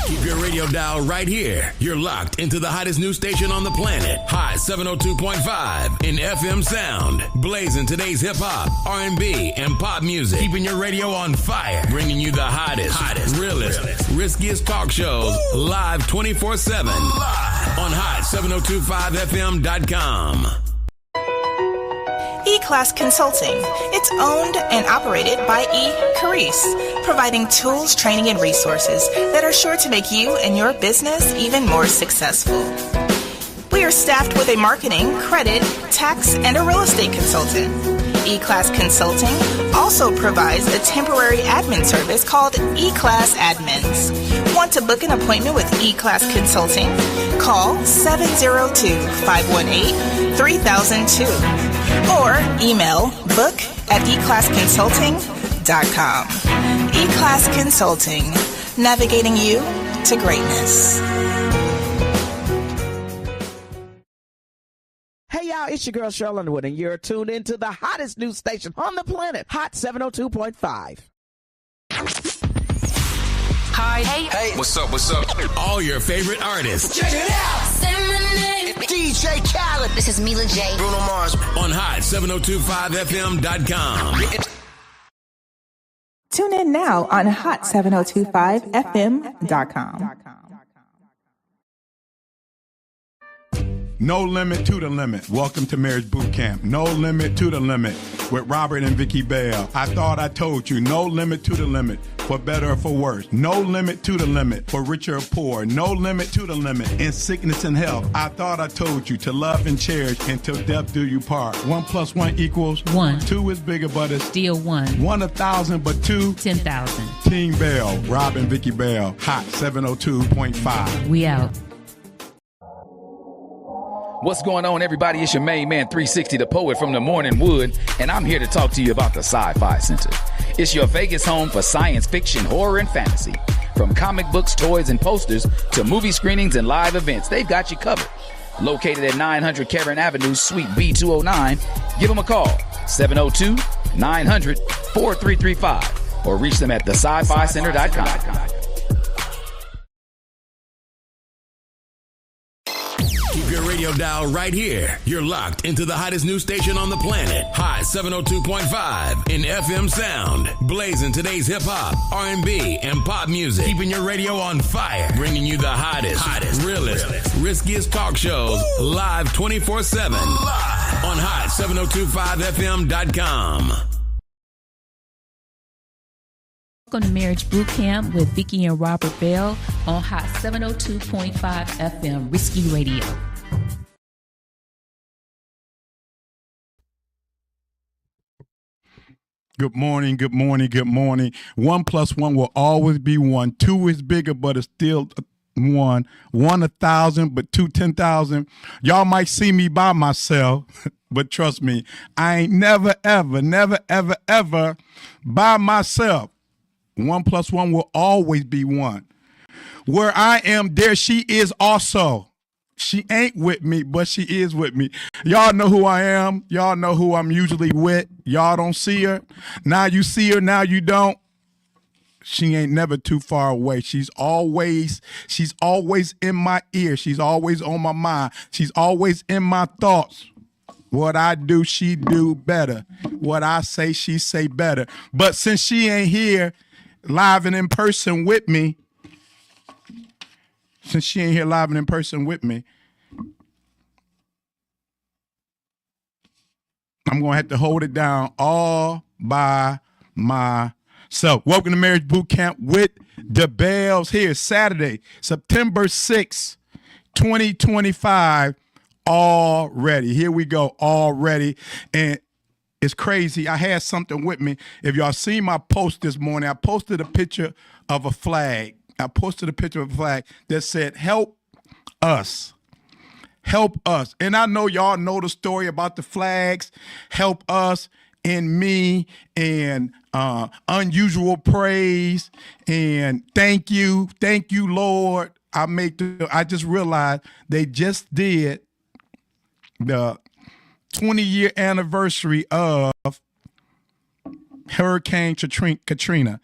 Keep your radio dial right here. You're locked into the hottest news station on the planet. Hot 702.5 in FM sound. Blazing today's hip-hop, R&B, and pop music. Keeping your radio on fire. Bringing you the hottest, realest, riskiest talk shows live 24/7. Live on hot7025fm.com. E-Class Consulting. It's owned and operated by Carice, providing tools, training, and resources that are sure to make you and your business even more successful. We are staffed with a marketing, credit, tax, and a real estate consultant. E-Class Consulting also provides a temporary admin service called E-Class Admins. Want to book an appointment with E-Class Consulting? Call 702-518-3002 or email book@eclassconsulting.com. E-Class Consulting, navigating you to greatness. Hey y'all, it's your girl Cheryl Underwood, and you're tuned into the hottest news station on the planet, Hot 702.5. Hi. Hey. What's up? All your favorite artists. Check it out. Say my name. DJ Khaled. This is Mila J. Bruno Mars. On hot7025fm.com. Tune in now on hot7025fm.com. No limit to the limit. Welcome to Marriage Bootcamp. No limit to the limit with Robert and Vicky Bell. I thought I told you. No limit to the limit, for better or for worse. No limit to the limit, for richer or poor. No limit to the limit in sickness and health. I thought I told you to love and cherish until death do you part. 1 + 1 = 1. 2 is bigger, but it's Still 1. 1 1,000, but 2 10,000. Team Bell, Rob and Vicky Bell, Hot 702.5. We out. What's going on, everybody? It's your main man, 360, the poet from the Morning Wood, and I'm here to talk to you about the Sci-Fi Center. It's your Vegas home for science fiction, horror, and fantasy. From comic books, toys, and posters to movie screenings and live events, they've got you covered. Located at 900 Caron Avenue, Suite B209, give them a call, 702-900-4335, or reach them at thescificenter.com. Keep your radio dial right here. You're locked into the hottest news station on the planet. Hot 702.5 in FM sound. Blazing today's hip-hop, R&B, and pop music. Keeping your radio on fire. Bringing you the hottest, realest, riskiest talk shows live 24/7. Live on hot7025fm.com. Welcome to Marriage Bootcamp with Vicky and Robert Bell on Hot 702.5 FM, Risky Radio. Good morning. 1 + 1 will always be 1. 2 is bigger, but it's still 1. 1 1,000, but 2 10,000. Y'all might see me by myself, but trust me, I ain't never, ever by myself. 1 + 1 will always be 1. Where I am, there she is also. She ain't with me, but she is with me. Y'all know who I am. Y'all know who I'm usually with. Y'all don't see her. Now you see her, now you don't. She ain't never too far away. She's always in my ear. She's always on my mind. She's always in my thoughts. What I do, she do better. What I say, she say better. But since she ain't here live and in person with me, I'm going to have to hold it down all by myself. Welcome to Marriage Bootcamp with the Bells here, Saturday, September 6th, 2025. Already. Here we go, already. And it's crazy. I had something with me. If y'all seen my post this morning, I posted a picture of a flag. That said, help us. Help us. And I know y'all know the story about the flags. Help us and me and unusual praise and thank you. Thank you, Lord. I just realized they just did the 20-year anniversary of Hurricane Katrina.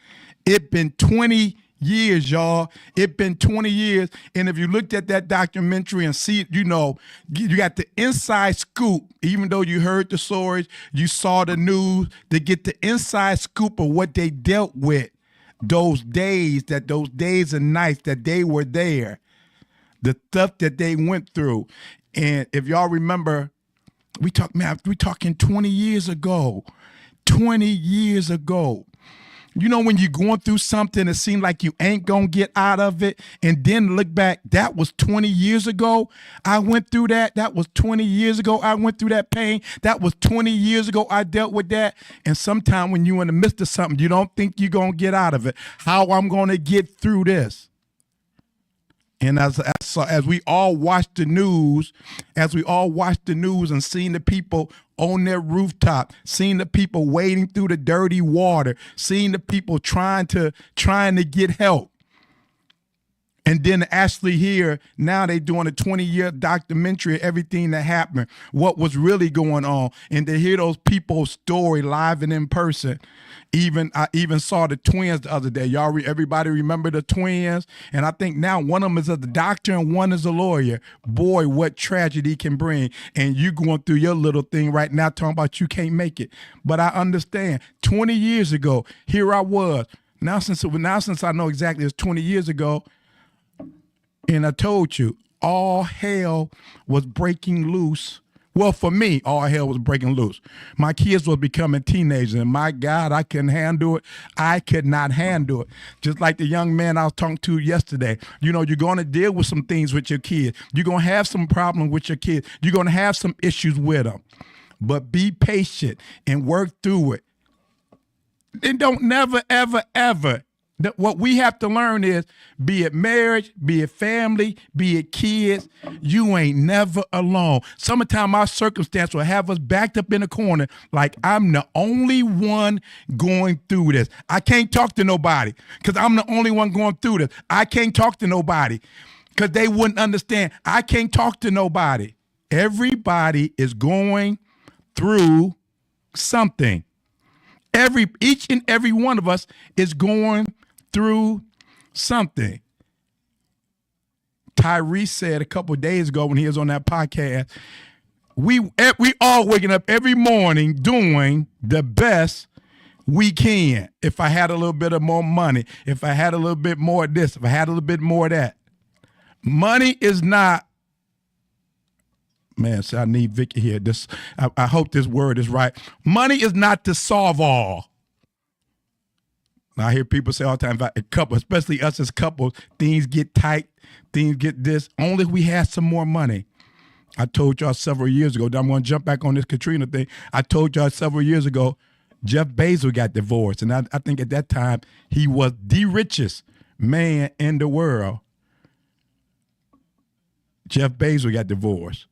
It's been 20 years, y'all. It's been 20 years. And if you looked at that documentary and see, you got the inside scoop, even though you heard the stories, you saw the news, to get the inside scoop of what they dealt with those days and nights that they were there, the stuff that they went through. And if y'all remember, we talking 20 years ago. 20 years ago. You know, when you're going through something, it seems like you ain't gonna get out of it, and then look back, that was 20 years ago. I went through that. That was 20 years ago. I went through that pain. That was 20 years ago. I dealt with that. And sometimes when you're in the midst of something, you don't think you're gonna get out of it. How I'm gonna get through this? And as we all watched the news, and seeing the people on their rooftop, seeing the people wading through the dirty water, seeing the people trying to get help. And then actually here, now they doing a 20-year documentary of everything that happened, what was really going on. And to hear those people's story live and in person. I even saw the twins the other day. Everybody remember the twins? And I think now one of them is a doctor and one is a lawyer. Boy, what tragedy can bring. And you going through your little thing right now talking about you can't make it. But I understand. 20 years ago, here I was. Now since I know exactly it's 20 years ago, and I told you, all hell was breaking loose. Well, for me, all hell was breaking loose. My kids were becoming teenagers, and my God, I couldn't handle it. I could not handle it. Just like the young man I was talking to yesterday. You know, you're going to deal with some things with your kids. You're going to have some problems with your kids. You're going to have some issues with them. But be patient and work through it. And don't never, ever, ever. What we have to learn is, be it marriage, be it family, be it kids, you ain't never alone. Sometimes our circumstance will have us backed up in a corner like I'm the only one going through this. I can't talk to nobody because I'm the only one going through this. I can't talk to nobody because they wouldn't understand. I can't talk to nobody. Everybody is going through something. Each and every one of us is going through something. Tyrese said a couple of days ago when he was on that podcast, we all waking up every morning doing the best we can. If I had a little bit of more money, if I had a little bit more of this, if I had a little bit more of that. Money is not, man, so I need Vicky here. I hope this word is right. Money is not to solve all. I hear people say all the time, a couple, especially us as couples, things get tight, things get this. Only if we had some more money. I told y'all several years ago, I'm going to jump back on this Katrina thing. I told y'all several years ago, Jeff Bezos got divorced. And I think at that time, he was the richest man in the world. Jeff Bezos got divorced.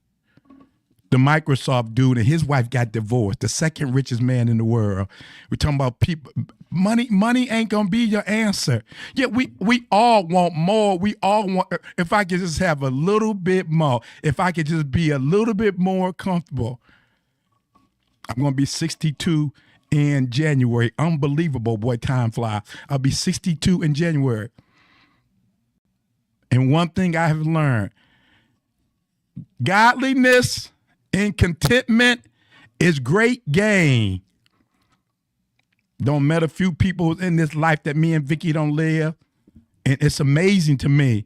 The Microsoft dude and his wife got divorced, the second richest man in the world. We're talking about people. Money ain't gonna be your answer. Yeah, we all want more. We all want, if I could just have a little bit more, if I could just be a little bit more comfortable. I'm gonna be 62 in January. Unbelievable, boy, time flies. I'll be 62 in January. And one thing I have learned, godliness and contentment is great gain. Don't met a few people in this life that me and Vicky don't live, and it's amazing to me.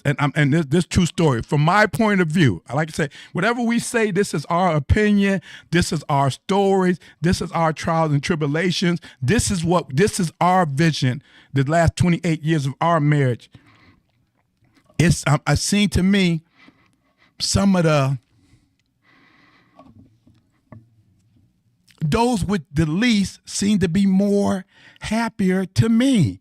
And this true story from my point of view. I like to say, whatever we say, this is our opinion. This is our stories. This is our trials and tribulations. This is our vision. The last 28 years of our marriage. I've seen, to me, some of those with the least seem to be more happier to me.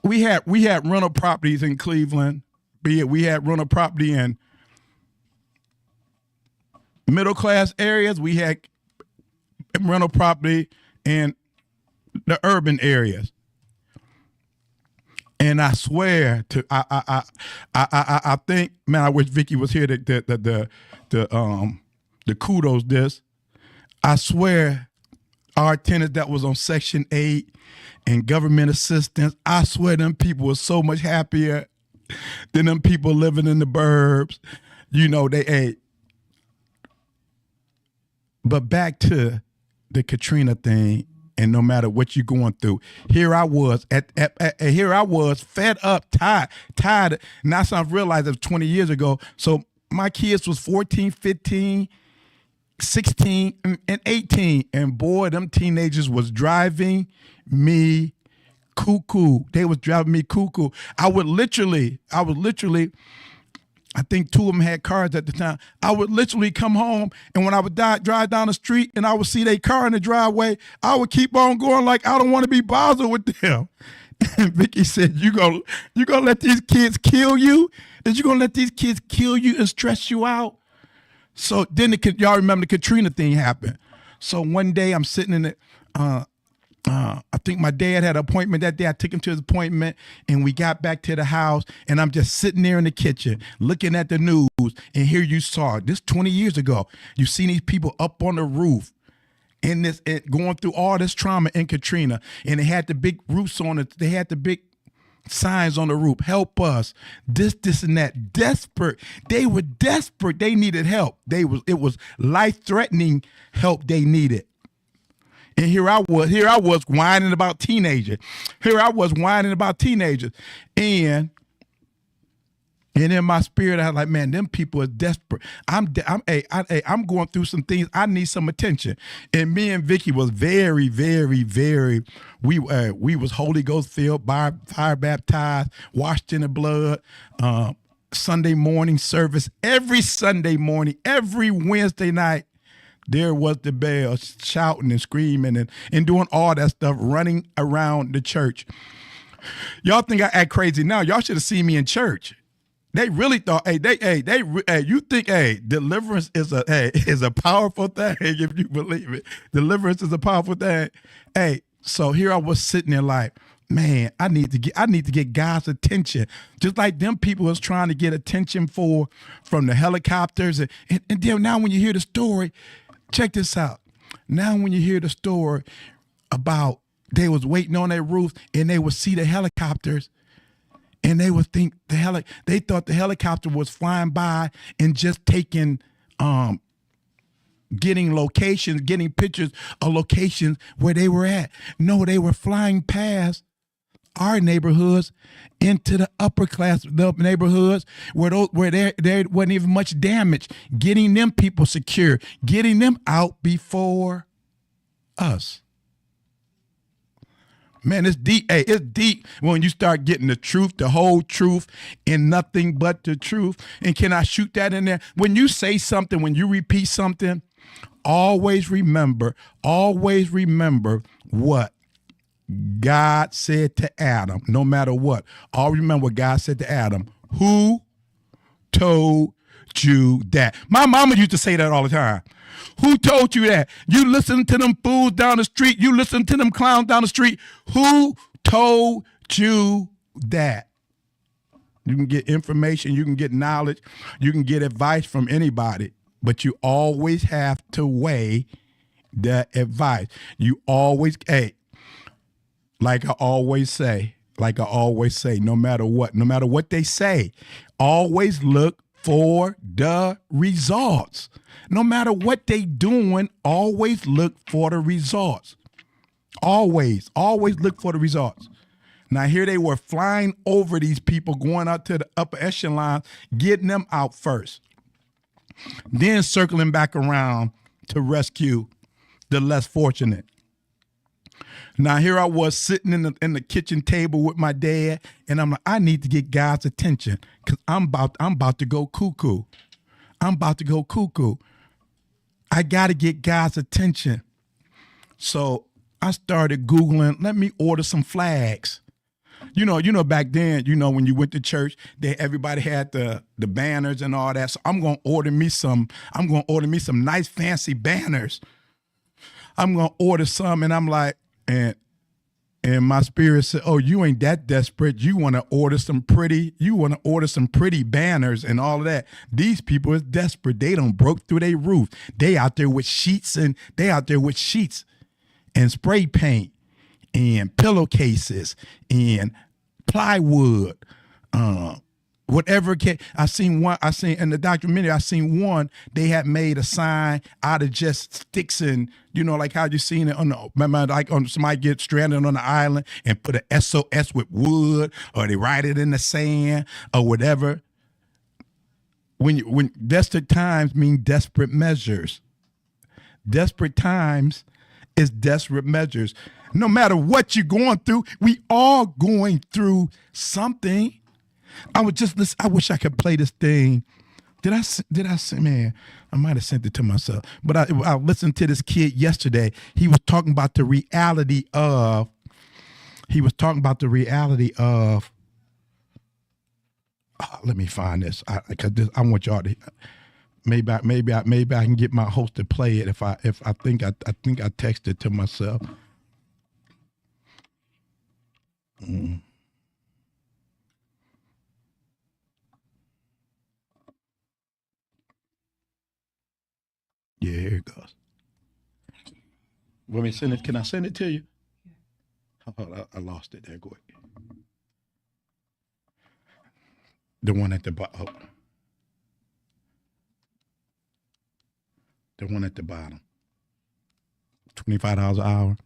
We had rental properties in Cleveland, be it we had rental property in middle class areas, we had rental property in the urban areas. And I swear to I think, man, I wish Vicky was here the kudos this. I swear our tenants that was on Section 8 and government assistance. I swear them people were so much happier than them people living in the burbs. You know, they ate. But back to the Katrina thing, and no matter what you're going through, here I was here I was fed up, tired. Now I realized it was 20 years ago. So my kids was 14, 15, 16, and 18. And boy, them teenagers was driving me cuckoo. They was driving me cuckoo. I would literally, I think two of them had cars at the time. I would literally come home, and when I would drive down the street and I would see their car in the driveway, I would keep on going like I don't want to be bothered with them. And Vicky said, you gonna let these kids kill you? Is you gonna let these kids kill you and stress you out? So then y'all remember the Katrina thing happened. So one day I'm sitting in it. I think my dad had an appointment that day. I took him to his appointment, and we got back to the house, and I'm just sitting there in the kitchen looking at the news, and here you saw this 20 years ago. You seen these people up on the roof in this, going through all this trauma in Katrina, and they had the big roofs on it. They had the big signs on the roof, help us, this and that. Desperate. They were desperate. They needed help. It was life-threatening help they needed. And here I was whining about teenagers. And in my spirit, I was like, man, them people are desperate. I'm going through some things. I need some attention. And me and Vicky was very, very, very, we was Holy Ghost filled, fire baptized, washed in the blood, Sunday morning service, every Sunday morning, every Wednesday night. There was the bell shouting and screaming and doing all that stuff, running around the church. Y'all think I act crazy now? Y'all should have seen me in church. They really thought, you think, deliverance is a powerful thing if you believe it. Deliverance is a powerful thing. So here I was sitting there like, man, I need to get God's attention, just like them people was trying to get attention from the helicopters. And then now when you hear the story. Check this out. Now when you hear the story about they was waiting on their roof and they would see the helicopters and they would think they thought the helicopter was flying by and just taking getting pictures of locations where they were at. No, they were flying past our neighborhoods into the upper class neighborhoods where there wasn't even much damage, getting them people secure, getting them out before us. Man, it's deep. It's deep when you start getting the truth, the whole truth, and nothing but the truth. And can I shoot that in there? When you say something, when you repeat something, always remember what God said to Adam, no matter what. Always remember what God said to Adam. Who told you that? My mama used to say that all the time. Who told you that? You listen to them fools down the street. You listen to them clowns down the street. Who told you that? You can get information. You can get knowledge. You can get advice from anybody. But you always have to weigh the advice. You always, like I always say, no matter what they say, always look for the results. No matter what they doing, always look for the results. Always look for the results. Now here they were flying over these people, going out to the upper echelon, getting them out first. Then circling back around to rescue the less fortunate. Now here I was sitting in the kitchen table with my dad, and I'm like, I need to get God's attention because I'm about to go cuckoo. I got to get God's attention. So I started Googling, let me order some flags. You know, back then, when you went to church, everybody had the banners and all that. So I'm gonna order me some nice fancy banners. I'm gonna order some, and I'm like, and my spirit said, oh, you ain't that desperate. You want to order some pretty banners and all of that. These people is desperate. They done broke through their roof. They out there with sheets. and spray paint and pillowcases and plywood, whatever. I seen in the documentary, I seen one, they had made a sign out of just sticks and, like how you seen it on somebody get stranded on the island and put a SOS with wood, or they write it in the sand or whatever. When desperate times mean desperate measures. Desperate times is desperate measures. No matter what you're going through, we all going through something. I wish I could play this thing. Did I say, man, I might have sent it to myself. But I listened to this kid yesterday. He was talking about the reality of, let me find this. Because I want y'all to, maybe I can get my host to play it if I think I texted to myself. Yeah, here it goes. Want me to send it? Can I send it to you? Oh, I lost it there. Go ahead. The one at the bottom. The one at the bottom. $25 an hour.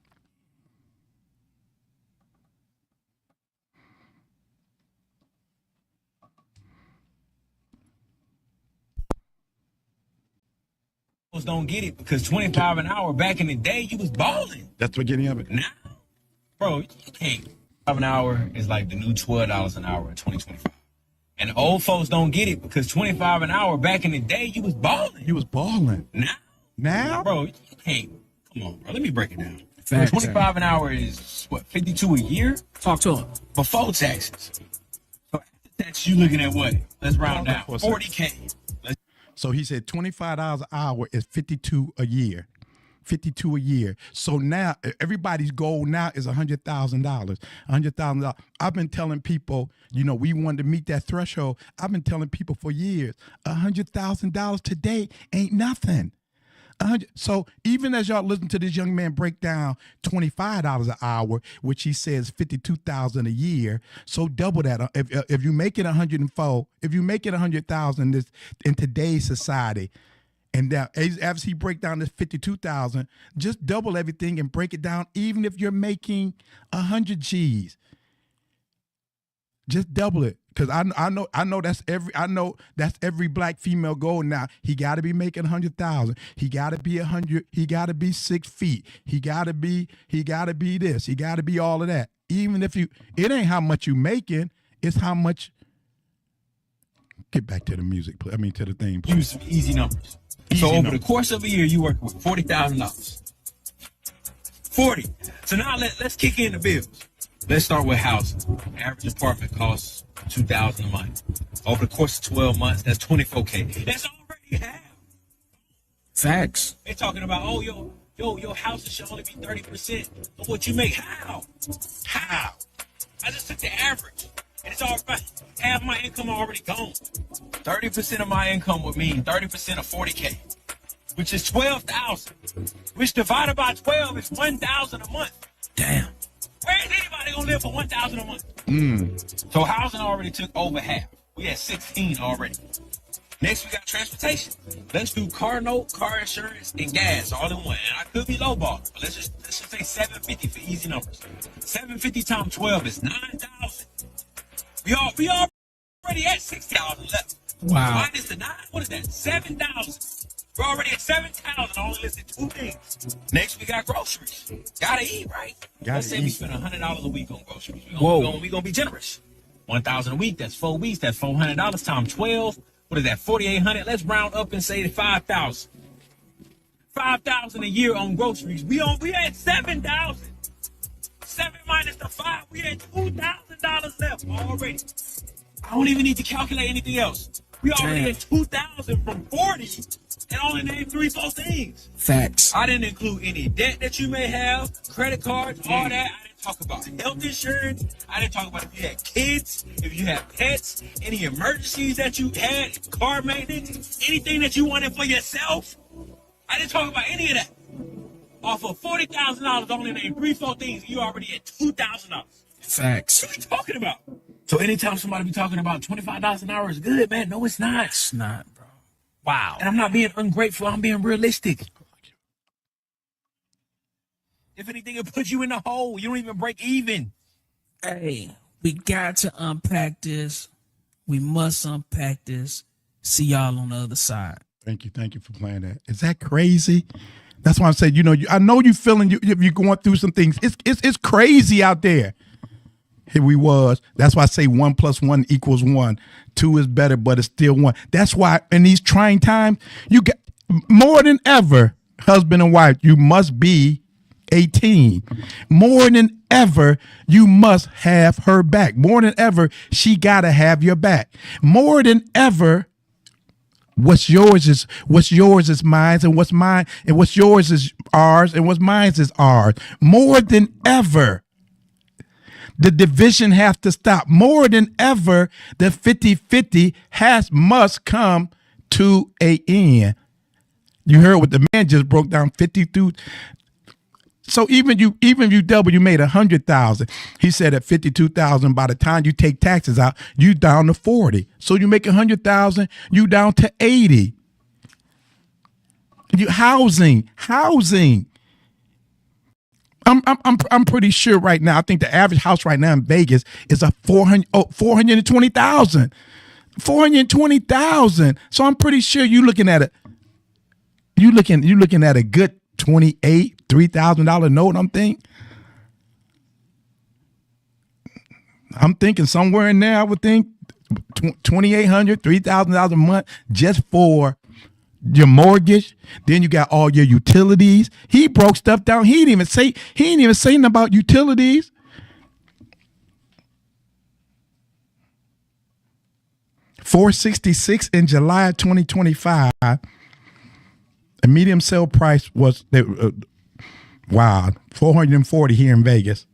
Don't get it because $25 an hour back in the day, you was balling. That's the beginning of it. Now, bro, you can't. $5 an hour is like the new $12 an hour in 2025. And the old folks don't get it because $25 an hour back in the day, you was balling. You was balling. Now, bro, you can't. Come on, bro. Let me break it down. $25 an hour is what, $52 a year? Talk to him. Before taxes. So after taxes, you looking at what? Let's round down. $40K. So he said $25 an hour is $52 a year. $52 a year. So now everybody's goal now is $100,000. $100,000. I've been telling people, we wanted to meet that threshold. I've been telling people for years, $100,000 today ain't nothing. So even as y'all listen to this young man break down $25 an hour, which he says $52,000 a year, so double that. If you make it $104, if you make it $100,000 in today's society, and now as he break down this $52,000, just double everything and break it down. Even if you're making 100 G's, just double it. Because I know that's every black female goal now. He got to be making 100,000. He got to be 100. He got to be 6 feet. He got to be this. He got to be all of that. Even if it ain't how much you making, it's how much. Get back to the music. To the thing. Use some easy numbers. Over the course of a year, you work with $40,000. 40. So now let's kick in the bills. Let's start with housing. Average apartment costs $2,000 a month. Over the course of 12 months, that's $24K. That's already half. Facts. They're talking about, your house should only be 30% of what you make. How? I just took the average. And it's already half my income already gone. 30% of my income would mean 30% of $40K, which is $12,000, which divided by 12 is $1,000 a month. Damn. Where is anybody gonna live for $1,000 a month? So housing already took over half. We had 16 already. Next, we got transportation. Let's do car note, car insurance, and gas all in one. And I could be lowballing, but let's just say $750 for easy numbers. $750 times 12 is $9,000. We already at $6,000 left. Wow. Minus the 9, what is that? $7,000. We're already at $7,000. I only listed 2 things. Next, we got groceries. Gotta eat, right? Let's say we spend $100 a week on groceries. We're gonna be generous. $1,000 a week. That's 4 weeks. That's $400 times 12. What is that? $4,800. Let's round up and say $5,000. $5,000 a year on groceries. We at $7,000. 7 minus the 5. We had $2,000 left already. I don't even need to calculate anything else. We already at $2,000 from 40 and only named 3 false things. Facts. I didn't include any debt that you may have, credit cards, all that. I didn't talk about health insurance. I didn't talk about if you had kids, if you had pets, any emergencies that you had, car maintenance, anything that you wanted for yourself. I didn't talk about any of that. Off of $40,000, only name 3-4 things, you already at $2,000. Facts. What are you talking about? So anytime somebody be talking about $25 an hour is good, man, no, it's not. It's not, bro. Wow. And I'm not being ungrateful. I'm being realistic. If anything, it puts you in the hole. You don't even break even. Hey, we got to unpack this. We must unpack this. See y'all on the other side. Thank you for playing that. Is that crazy? That's why I'm saying, I know you feeling you're going through some things. It's crazy out there. Here we was. That's why I say 1 + 1 = 1. 2 is better, but it's still 1. That's why in these trying times, you get more than ever, husband and wife, you must be 18. More than ever, you must have her back. More than ever, she gotta have your back. More than ever, what's yours is mine, and what's mine and what's yours is ours, and what's mine is ours. More than ever, the division has to stop. More than ever, the 50-50 must come to an end. You heard what the man just broke down, 52. So even if you double, you made 100,000. He said at 52,000, by the time you take taxes out, you down to 40. So you make 100,000, you down to 80. You housing. I'm pretty sure right now. I think the average house right now in Vegas is a 420,000. 420,000. So I'm pretty sure you're looking at a good $3,000 note. I'm thinking somewhere in there. I would think $2,800, $3,000 a month just for your mortgage. Then you got all your utilities. He broke stuff down. He didn't even say nothing about utilities. $466 in July of 2025. The medium sale price was $440 here in Vegas.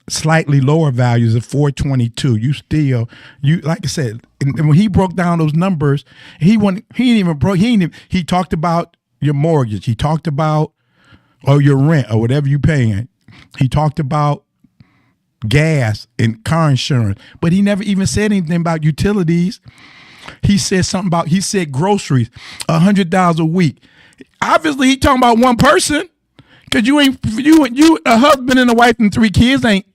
Slightly lower values of $422. Like I said, and when he broke down those numbers, he talked about your mortgage. He talked about your rent or whatever you're paying. He talked about gas and car insurance, but he never even said anything about utilities. He said groceries, $100 a week. Obviously, he talking about one person, because you a husband and a wife and 3 kids ain't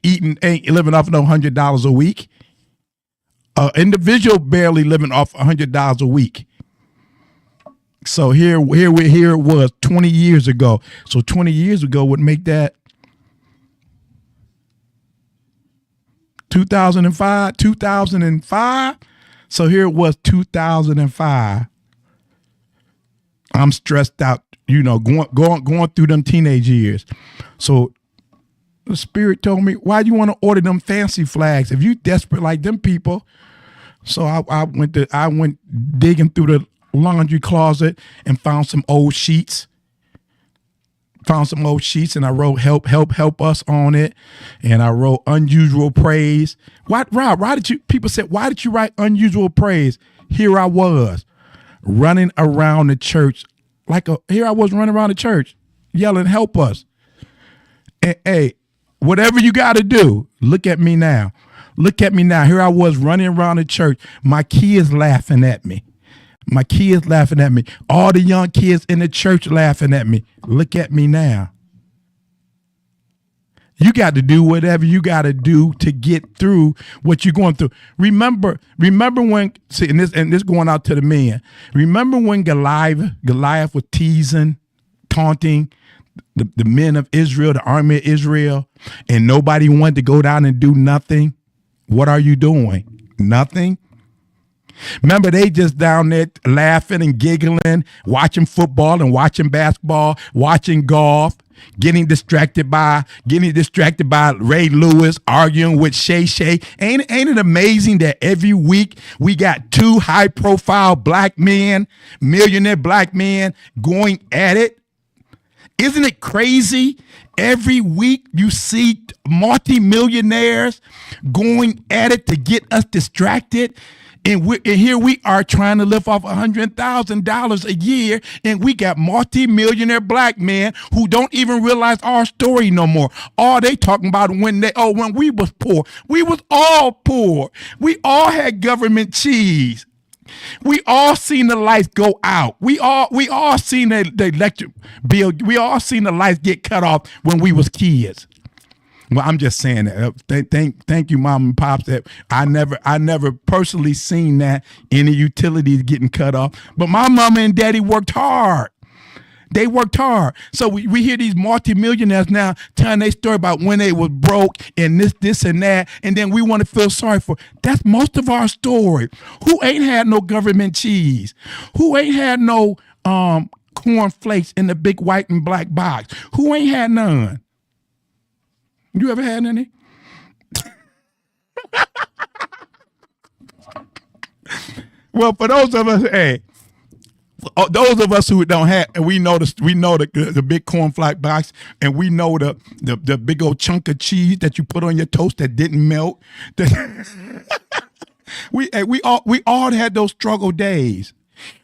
living off no $100 a week. Individual barely living off $100 a week. So here it was 20 years ago. So 20 years ago would make that 2005. So here it was 2005. I'm stressed out, going through them teenage years. So the Spirit told me, why do you want to order them fancy flags if you desperate like them people? So I went digging through the laundry closet and found some old sheets. And I wrote help us on it. And I wrote unusual praise. Rob, people said, why did you write unusual praise? Here I was running around the church yelling, help us. And, hey, whatever you got to do, look at me now. Here I was running around the church. My kids laughing at me. All the young kids in the church laughing at me. Look at me now. You got to do whatever you got to do to get through what you're going through. Remember when, and this going out to the men. Remember when Goliath was teasing, taunting the men of Israel, the army of Israel, and nobody wanted to go down and do nothing? What are you doing? Nothing. Remember, they just down there laughing and giggling, watching football and watching basketball, watching golf, getting distracted by Ray Lewis, arguing with Shay. Ain't it amazing that every week we got 2 high-profile black men, millionaire black men, going at it? Isn't it crazy? Every week you see multi-millionaires going at it to get us distracted. And here we are trying to live off $100,000 a year, and we got multi-millionaire black men who don't even realize our story no more. All they talking about when we was poor. We was all poor. We all had government cheese. We all seen the lights go out. We all seen the electric bill. We all seen the lights get cut off when we was kids. Well, I'm just saying that. Thank you, Mom and Pops. That I never personally seen that any utilities getting cut off. But my mama and daddy worked hard. They worked hard. So we hear these multimillionaires now telling their story about when they was broke and this and that, and then we want to feel sorry for. That's most of our story. Who ain't had no government cheese? Who ain't had no corn flakes in the big white and black box? Who ain't had none? You ever had any? Well, for those of us who don't have, and we know the big cornflake box, and we know the big old chunk of cheese that you put on your toast that didn't melt. we all had those struggle days,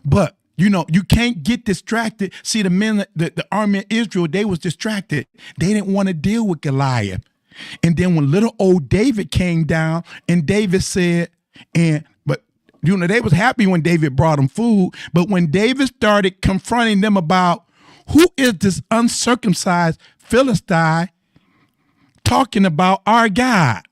but you can't get distracted. See, the men, the army of Israel, they was distracted. They didn't want to deal with Goliath. And then when little old David came down, and David said, they was happy when David brought them food. But when David started confronting them about who is this uncircumcised Philistine talking about our God?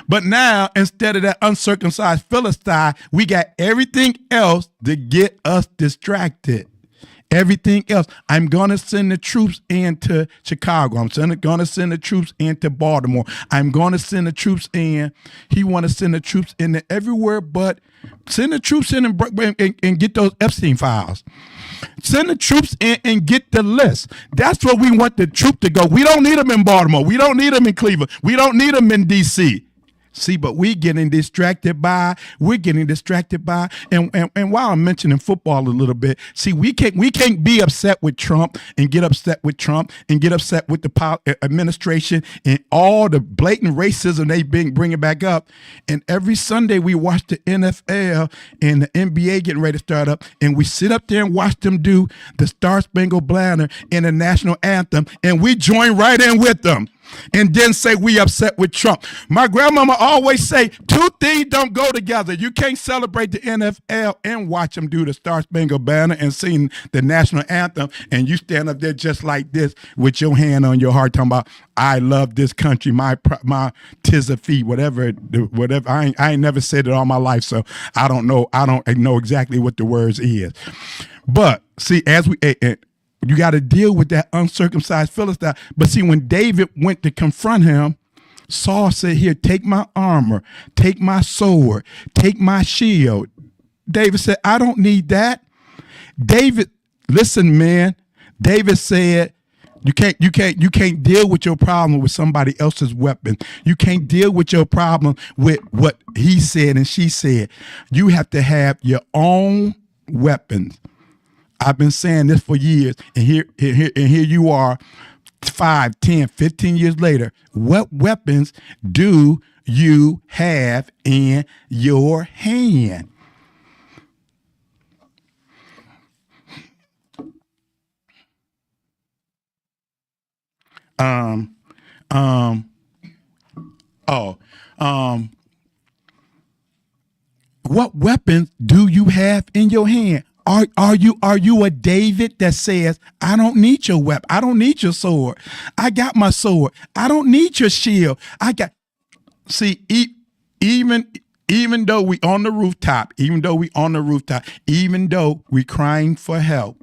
But now, instead of that uncircumcised Philistine, we got everything else to get us distracted. Everything else. I'm going to send the troops into Chicago. I'm going to send the troops into Baltimore. I'm going to send the troops in. He want to send the troops in everywhere, but send the troops in and get those Epstein files. Send the troops in and get the list. That's where we want the troop to go. We don't need them in Baltimore. We don't need them in Cleveland. We don't need them in D.C. See, but we're getting distracted by, and while I'm mentioning football a little bit, see, we can't be upset with Trump and get upset with the administration and all the blatant racism they bringing back up. And every Sunday we watch the NFL and the NBA getting ready to start up, and we sit up there and watch them do the Star Spangled Banner and the national anthem, and we join right in with them. And then say we upset with Trump. My grandmama always say two things don't go together. You can't celebrate the NFL and watch them do the Star Spangled Banner and sing the national anthem, and you stand up there just like this with your hand on your heart talking about, I love this country, my tis a fee, whatever. I ain't never said it all my life, so I don't know exactly what the words is. But see, as we you got to deal with that uncircumcised Philistine. But see, when David went to confront him, Saul said, here, take my armor, take my sword, take my shield. David said, I don't need that. David, listen, man. David said, you can't deal with your problem with somebody else's weapon. You can't deal with your problem with what he said and she said. You have to have your own weapons. I've been saying this for years, and here you are 5, 10, 15 years later. What weapons do you have in your hand? What weapons do you have in your hand? Are you a David that says, I don't need your weapon. I don't need your sword. I got my sword. I don't need your shield. Even though we on the rooftop, even though we crying for help,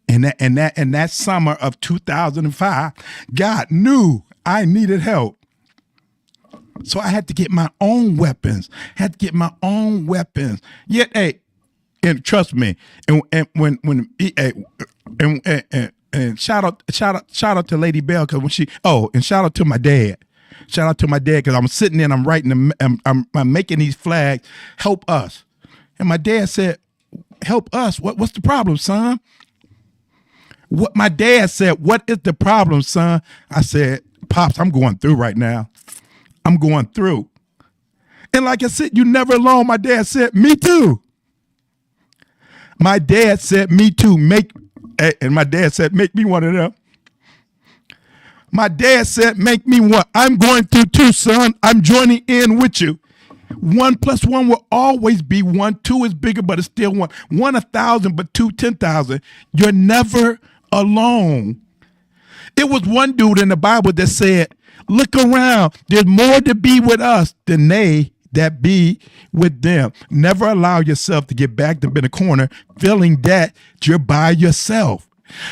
in that summer of 2005, God knew I needed help. So I had to get my own weapons. Yet, hey, and trust me, and shout out to Lady Bell, because and shout out to my dad. Shout out to my dad, because I'm sitting there and I'm writing I'm making these flags, help us. And my dad said, help us? What's the problem, son? What my dad said, what is the problem, son? I said, Pops, I'm going through right now. I'm going through. And like I said, you're never alone. My dad said, me too. My dad said, me too. And my dad said, make me one of them. My dad said, make me one. I'm going through too, son. I'm joining in with you. 1 + 1 will always be 1. 2 is bigger, but it's still 1. 1 1,000, but 2 10,000. You're never alone. It was one dude in the Bible that said, look around. There's more to be with us than they that be with them. Never allow yourself to get backed up in a corner feeling that you're by yourself.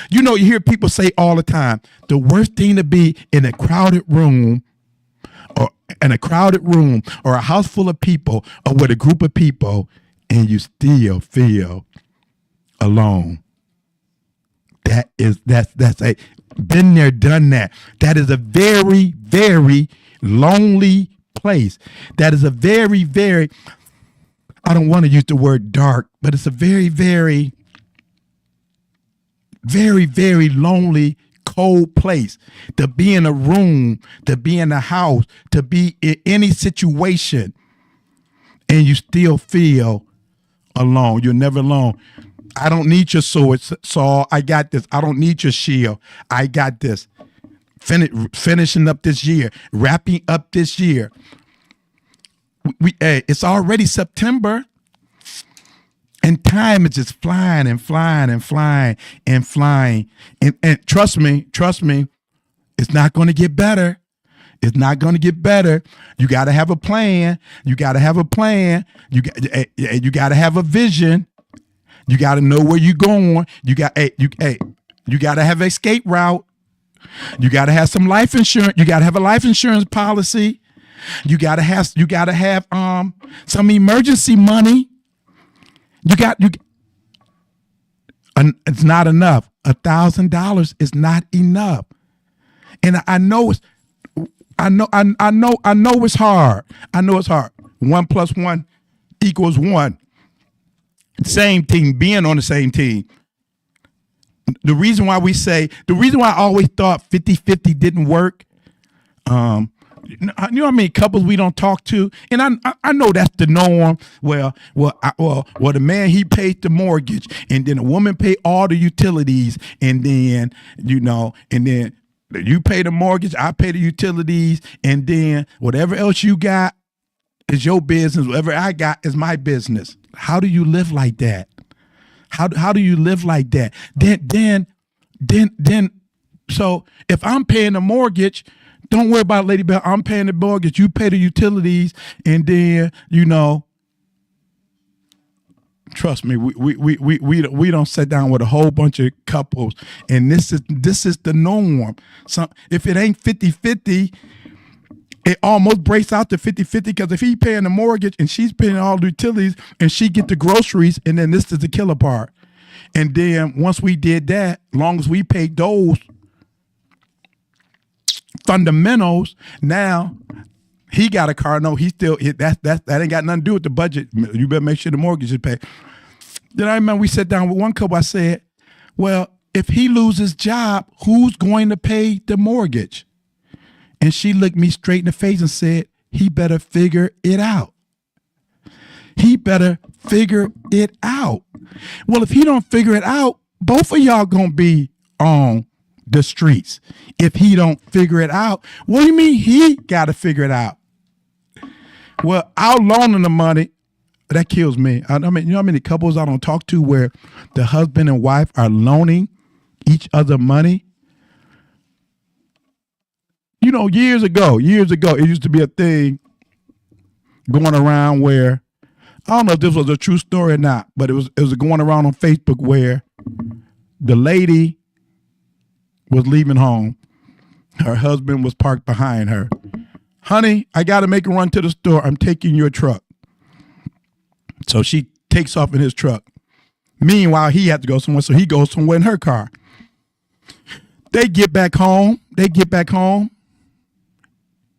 You know, you hear people say all the time, the worst thing to be in a crowded room or a house full of people or with a group of people and you still feel alone. That's a been there, done that. That is a very, very lonely place. That is a very, very, I don't want to use the word dark, but it's a very, very, very, very lonely, cold place to be in a room, to be in a house, to be in any situation, and you still feel alone. You're never alone. I don't need your sword, Saul. I got this. I don't need your shield. I got this. Finishing up this year, wrapping up this year. It's already September, and time is just flying and flying and flying and flying. And trust me, it's not going to get better. It's not going to get better. You got to have a plan. You got to have a plan. You got to have a vision. You got to know where you're going. You got to have an escape route. You got to have some life insurance. You got to have a life insurance policy. You got to have some emergency money. It's not enough. $1,000 is not enough. And I know it's hard. I know it's hard. 1 + 1 = 1. Same team, being on the same team. The reason why I always thought 50-50 didn't work, you know how many couples we don't talk to? And I know that's the norm. Well, the man, he paid the mortgage, and then the woman paid all the utilities, and then, you pay the mortgage, I pay the utilities, and then whatever else you got is your business. Whatever I got is my business. How do you live like that? How do you live like that? Then, so if I'm paying the mortgage, don't worry about it, Lady Bell. I'm paying the mortgage. You pay the utilities, and then trust me, we don't sit down with a whole bunch of couples, and this is the norm. So if it ain't 50-50. It almost breaks out to 50-50 because if he's paying the mortgage and she's paying all the utilities and she get the groceries, and then this is the killer part. And then once we did that, long as we paid those fundamentals, now he got a car. No, he still that ain't got nothing to do with the budget. You better make sure the mortgage is paid. Then I remember we sat down with one couple. I said, well, if he loses his job, who's going to pay the mortgage? And she looked me straight in the face and said, he better figure it out. He better figure it out. Well, if he don't figure it out, both of y'all gonna be on the streets. If he don't figure it out, what do you mean he got to figure it out? Well, out loaning the money, that kills me. I mean, you know how many couples I don't talk to where the husband and wife are loaning each other money? You know, years ago, it used to be a thing going around where, I don't know if this was a true story or not, but it was going around on Facebook where the lady was leaving home. Her husband was parked behind her. Honey, I got to make a run to the store. I'm taking your truck. So she takes off in his truck. Meanwhile, he had to go somewhere, so he goes somewhere in her car. They get back home.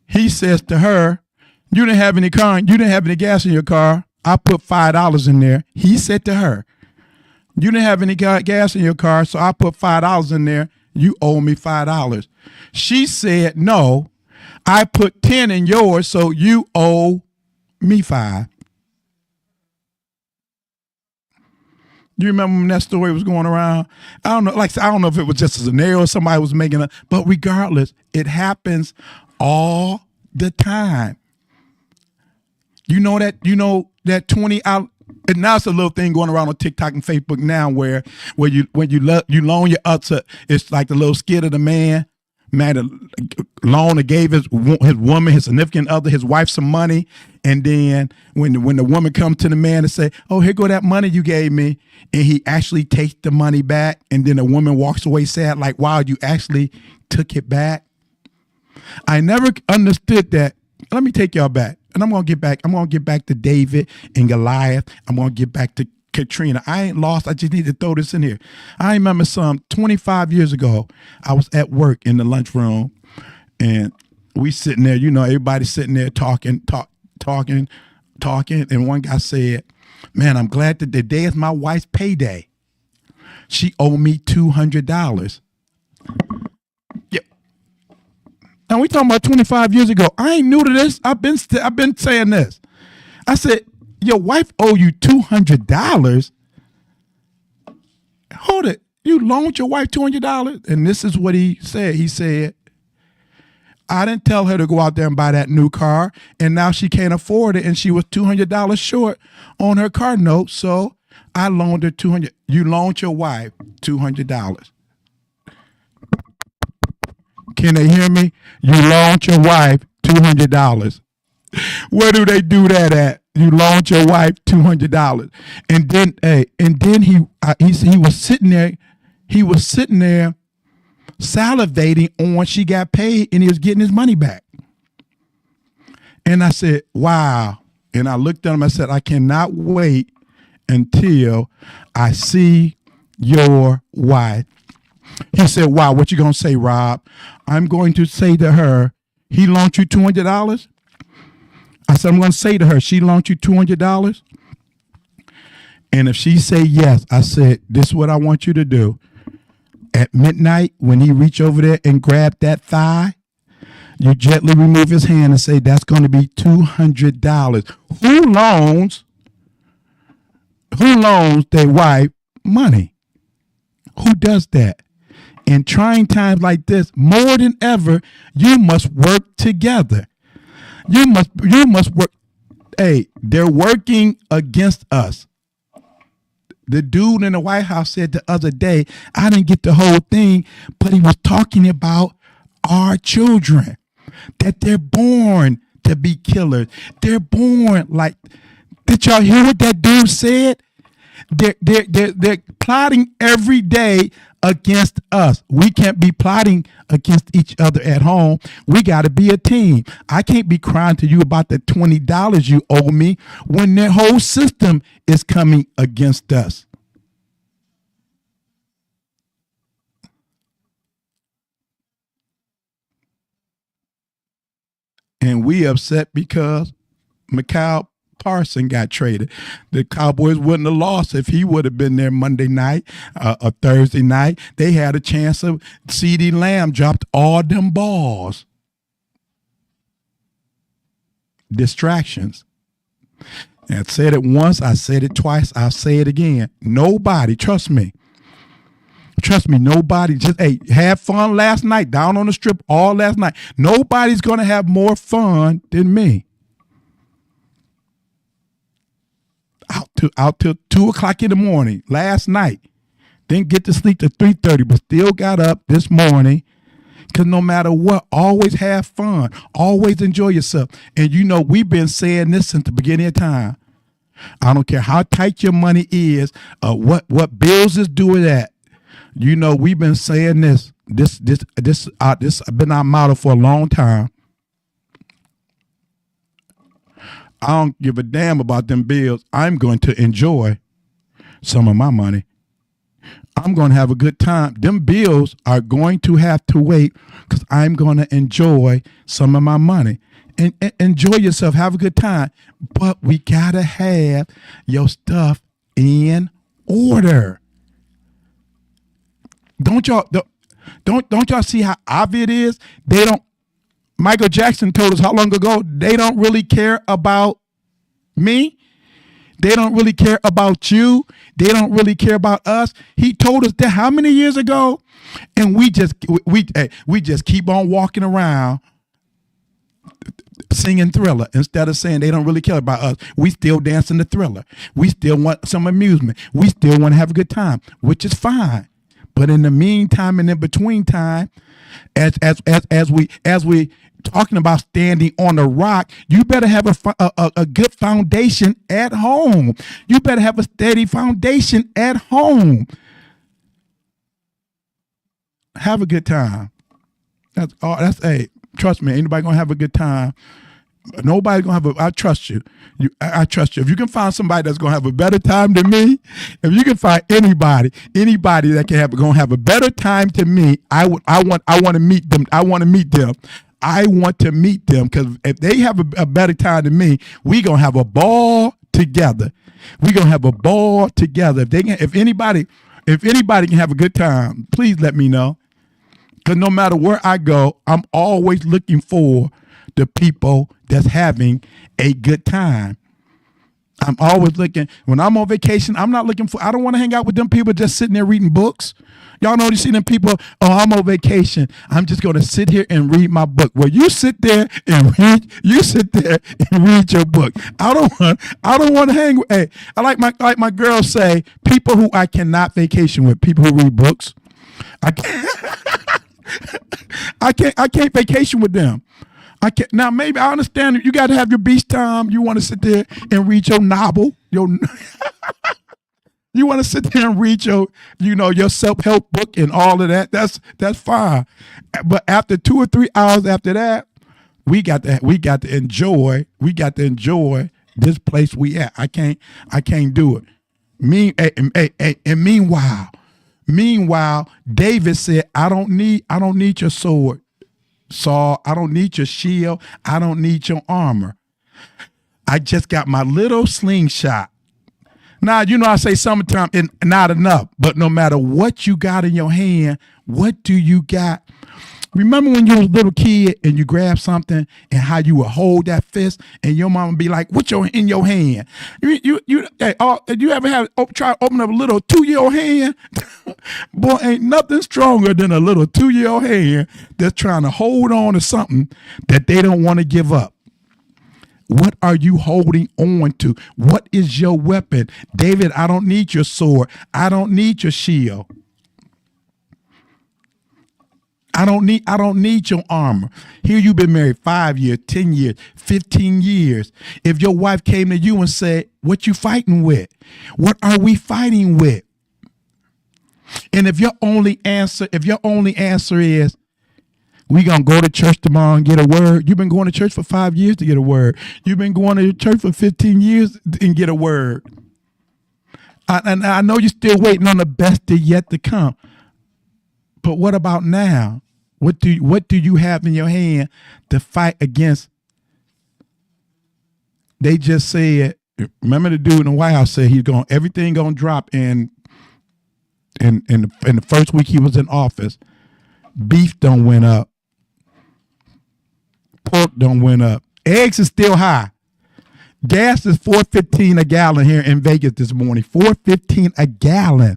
He says to her, you didn't have any gas in your car. I put $5 in there. He said to her, you didn't have any gas in your car, so I put $5 in there. You owe me $5. She said, no, I put 10 in yours, so you owe me 5. You remember when that story was going around? I don't know. Like I don't know if it was just a scenario or somebody was making it, but regardless, it happens all the time. You know that 20 out. And now it's a little thing going around on TikTok and Facebook now where you loan your it's like the little skit of the man loan or gave his woman, his significant other, his wife some money, and then when the woman comes to the man and say, "Oh, here go that money you gave me," and he actually takes the money back, and then the woman walks away sad, like, "Wow, you actually took it back." I never understood that. Let me take y'all back, and I'm gonna get back to David and Goliath. I'm gonna get back to Katrina. I ain't lost. I just need to throw this in here. I remember 25 years ago, I was at work in the lunchroom, and we sitting there, everybody sitting there talking, and one guy said, "Man, I'm glad that the day is my wife's payday. She owed me $200. Yeah. Now we talking about 25 years ago. I ain't new to this. I've been saying this. I said, your wife owe you $200. Hold it. You loaned your wife $200? And this is what he said. He said, I didn't tell her to go out there and buy that new car, and now she can't afford it, and she was $200 short on her car note, so I loaned her $200. You loaned your wife $200. Can they hear me? You loaned your wife $200. Where do they do that at? You loaned your wife $200, and then he was sitting there. He was sitting there salivating on when she got paid, and he was getting his money back. And I said, "Wow!" And I looked at him. I said, "I cannot wait until I see your wife." He said, "Wow, what you gonna say, Rob?" I'm going to say to her, "He loaned you $200." I said, "I'm going to say to her, she loaned you $200. And if she say yes," I said, "This is what I want you to do. At midnight, when he reach over there and grab that thigh, you gently remove his hand and say, that's going to be $200. Who loans their wife money? Who does that? In trying times like this, more than ever, you must work together. You must work. Hey, they're working against us. The dude in the White House said the other day, I didn't get the whole thing, but he was talking about our children, that they're born to be killers. They're born like, did y'all hear what that dude said? They're plotting every day against us. We can't be plotting against each other at home. We got to be a team. I can't be crying to you about the $20 you owe me when their whole system is coming against us. And we upset because Mikal Parson got traded. The Cowboys wouldn't have lost if he would have been there Monday night or Thursday night. They had a chance of CeeDee Lamb dropped all them balls. Distractions. I said it once, I said it twice, I'll say it again. Nobody, trust me, nobody, just, had fun last night, down on the strip all last night. Nobody's going to have more fun than me. Out till 2:00 in the morning last night. Didn't get to sleep till 3:30, but still got up this morning. Because no matter what, always have fun. Always enjoy yourself. And we've been saying this since the beginning of time. I don't care how tight your money is, what bills is doing that. We've been saying this. This has been our motto for a long time. I don't give a damn about them bills. I'm going to enjoy some of my money. I'm going to have a good time. Them bills are going to have to wait because I'm going to enjoy some of my money. And enjoy yourself. Have a good time. But we got to have your stuff in order. Don't y'all see how obvious it is? Michael Jackson told us how long ago they don't really care about Me? They don't really care about you. They don't really care about us. He told us that how many years ago? And we just keep on walking around singing Thriller instead of saying they don't really care about us. We still dancing the Thriller. We still want some amusement. We still want to have a good time, which is fine. But in the meantime and in between time, as we talking about standing on the rock, you better have a good foundation at home. You better have a steady foundation at home. Have a good time. That's all. Trust me, anybody gonna have a good time. Nobody's gonna have I trust you. I trust you. If you can find somebody that's gonna have a better time than me, if you can find anybody that gonna have a better time than me, I want to meet them. I want to meet them. I want to meet them because if they have a better time than me, we gonna have a ball together. We gonna have a ball together. If anybody can have a good time, please let me know. Because no matter where I go, I'm always looking for the people that's having a good time. I'm always looking. When I'm on vacation, I don't want to hang out with them people just sitting there reading books. Y'all know you see them people, I'm on vacation. I'm just going to sit here and read my book. Well, you sit there and read your book. I don't want to hang with, I like my girls say, people who I cannot vacation with, people who read books. I can't vacation with them. I can't. Now, maybe I understand you got to have your beach time. You want to sit there and read your novel. You want to sit there and read your self-help book and all of that. That's fine. But after 2 or 3 hours after that, we got to enjoy this place we at. I can't do it. And meanwhile, David said, I don't need your sword, Saul. I don't need your shield. I don't need your armor. I just got my little slingshot. Now, I say sometimes not enough, but no matter what you got in your hand, what do you got? Remember when you was a little kid and you grabbed something and how you would hold that fist and your mama be like, "What's in your hand?" You ever try to open up a little 2-year-old hand? Boy, ain't nothing stronger than a little 2-year-old hand that's trying to hold on to something that they don't want to give up. What are you holding on to? What is your weapon? David, I don't need your sword. I don't need your shield. I don't need your armor. Here you've been married 5 years, 10 years, 15 years. If your wife came to you and said, "What you fighting with? What are we fighting with?" And if your only answer is, "We gonna go to church tomorrow and get a word," you've been going to church for 5 years to get a word. You've been going to church for 15 years and get a word. And I know you're still waiting on the best yet to come. But what about now? What do you have in your hand to fight against? They just said, remember the dude in the White House said everything gonna drop in the first week he was in office. Beef don't went up. Pork don't went up. Eggs is still high. Gas is $4.15 a gallon here in Vegas this morning. $4.15 a gallon.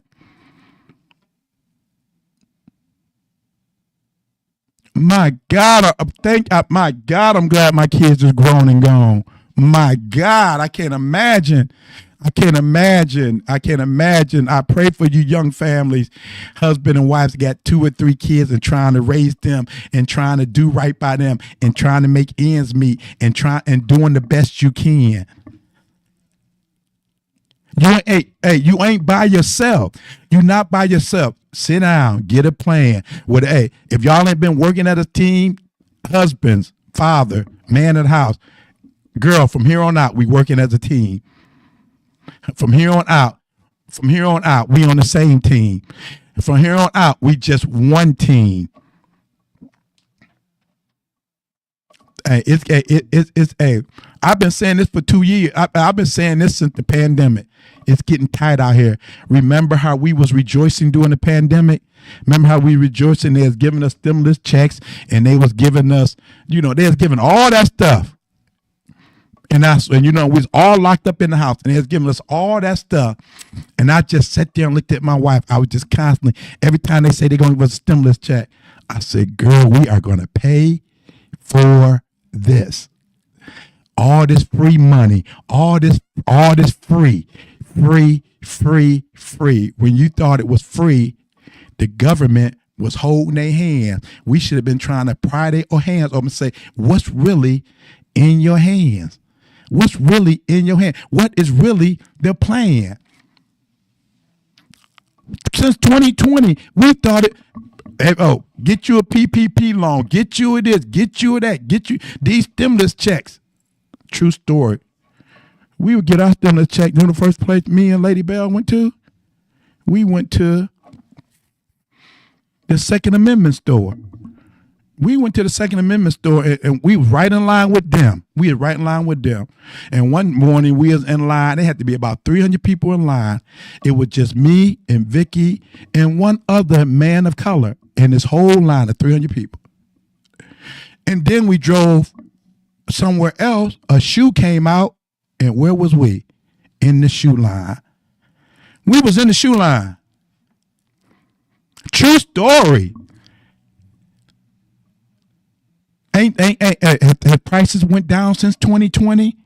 My God, I'm glad my kids is grown and gone. My God, I can't imagine. I pray for you young families, husband and wives got 2 or 3 kids and trying to raise them and trying to do right by them and trying to make ends meet and doing the best you can. You ain't by yourself. You're not by yourself. Sit down, get a plan. If y'all ain't been working as a team, husbands, father, man in the house, girl, from here on out, we working as a team. From here on out, we on the same team. From here on out, we just one team. I've been saying this for 2 years. I've been saying this since the pandemic. It's getting tight out here. Remember how we was rejoicing during the pandemic? Remember how we rejoicing? They was giving us stimulus checks and they was giving us, they was giving all that stuff. And we was all locked up in the house, and they was giving us all that stuff. And I just sat there and looked at my wife. I was just constantly, every time they say they're going to give us a stimulus check, I said, girl, we are going to pay for this. All this free money, all this free. When you thought it was free, the government was holding their hands. We should have been trying to pry their hands open and say, what's really in your hands? What's really in your hand? What is really the plan? Since 2020, we thought get you a PPP loan, get you a this, get you a that, get you these stimulus checks. True story. We would get our stimulus check. You know the first place me and Lady Bell went to? We went to the Second Amendment store. We went to the Second Amendment store and we was right in line with them. And one morning we was in line. There had to be about 300 people in line. It was just me and Vicky and one other man of color in this whole line of 300 people. And then we drove somewhere else. A shoe came out, and where was we? In the shoe line. We was in the shoe line. True story. Have prices went down since 2020?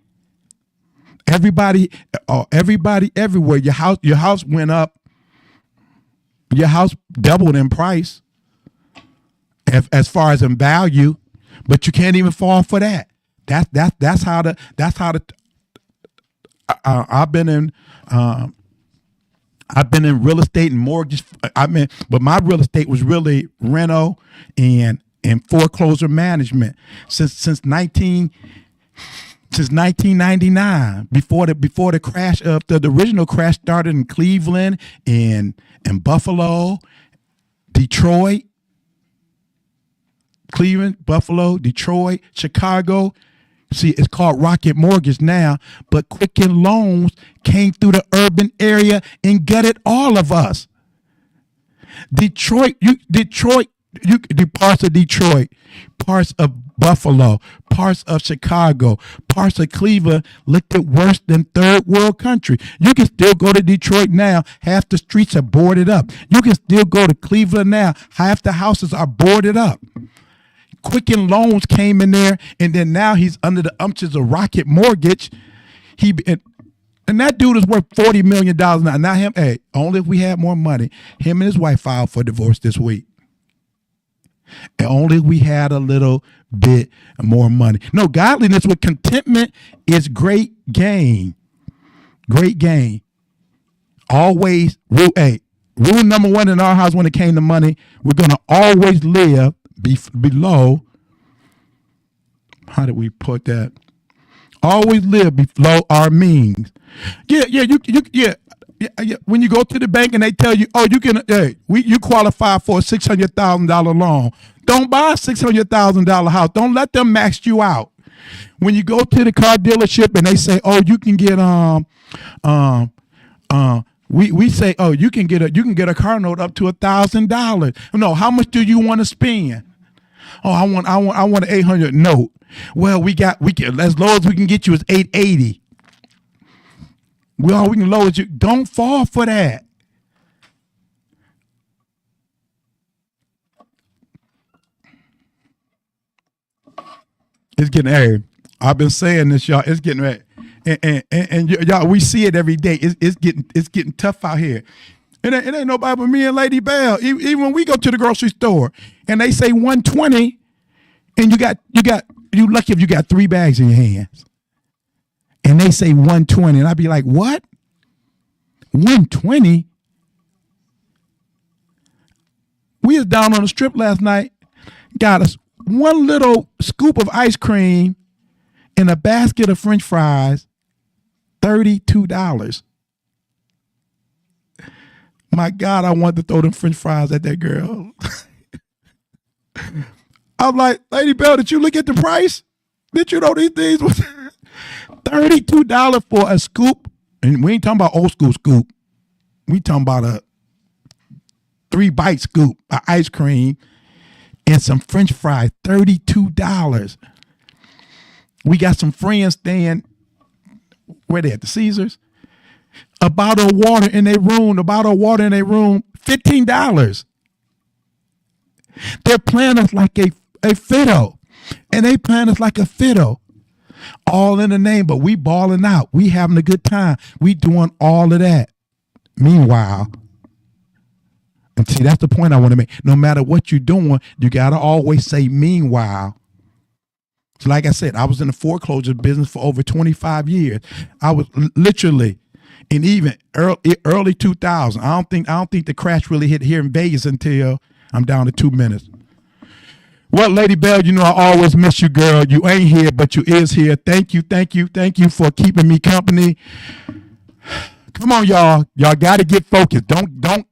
Everybody everywhere. Your house went up. Your house doubled in price as far as in value, but you can't even fall for that. That's how I've been in real estate and mortgage. But my real estate was really reno and foreclosure management since 1999, before the crash of the original crash started in Cleveland and Buffalo, Detroit, Cleveland, Buffalo, Detroit, Chicago. See, it's called Rocket Mortgage now, but Quicken Loans came through the urban area and gutted all of us. Detroit, parts of Detroit, parts of Buffalo, parts of Chicago, parts of Cleveland looked at worse than third world country. You can still go to Detroit now. Half the streets are boarded up. You can still go to Cleveland now. Half the houses are boarded up. Quicken Loans came in there, and then now he's under the umpires of Rocket Mortgage. And that dude is worth $40 million now. Now him, only if we had more money. Him and his wife filed for divorce this week. And only if we had a little bit more money. No, godliness with contentment is great gain. Great gain. Always, rule number one in our house when it came to money, we're going to always live below, how did we put that? Always live below our means. Yeah. When you go to the bank and they tell you, you qualify for a $600,000 loan. Don't buy a $600,000 house. Don't let them max you out. When you go to the car dealership and they say, you can get we say, you can get a car note up to $1,000. No, how much do you want to spend? I want an 800 note. Well, we can, as low as we can get you is 880. Well, we can lower you. Don't fall for that. It's getting I've been saying this, y'all. It's getting ready. And y'all, we see it every day. It's getting tough out here. It ain't nobody but me and Lady Bell. Even when we go to the grocery store and they say 120, and you lucky if you got 3 bags in your hands. And they say 120, and I'd be like, what? 120? We was down on the strip last night, got us one little scoop of ice cream and a basket of French fries, $32. My God, I wanted to throw them French fries at that girl. I'm like, Lady Bell, did you look at the price? Did you know these things was $32 for a scoop? And we ain't talking about old school scoop. We talking about a 3-bite scoop of ice cream and some French fries, $32. We got some friends staying where they at the Caesars. A bottle of water in their room, $15. They're playing us like a fiddle. And they playing us like a fiddle. All in the name, but we balling out. We having a good time. We doing all of that. Meanwhile, and see, that's the point I want to make. No matter what you're doing, you got to always say meanwhile. So like I said, I was in the foreclosure business for over 25 years. I was literally, and even early 2000. I don't think the crash really hit here in Vegas until I'm down to 2 minutes. Well, Lady Bell, you know I always miss you, girl. You ain't here, but you is here. Thank you for keeping me company. Come on, y'all. Y'all got to get focused. Don't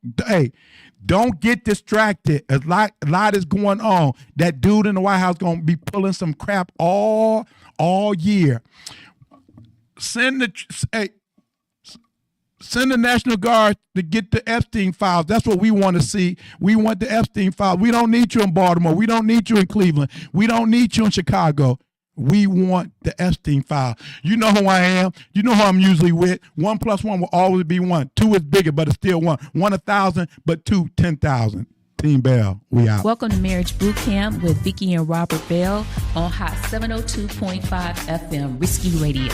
get distracted. A lot is going on. That dude in the White House gonna be pulling some crap all year. Send the National Guard to get the Epstein files. That's what we want to see. We want the Epstein files. We don't need you in Baltimore. We don't need you in Cleveland. We don't need you in Chicago. We want the Epstein file. You know who I am. You know who I'm usually with. 1 + 1 will always be 1. 2 is bigger, but it's still 1. 1 1,000, but 2 10,000. Team Bell, we out. Welcome to Marriage Bootcamp with Vicki and Robert Bell on Hot 702.5 FM, Risky Radio.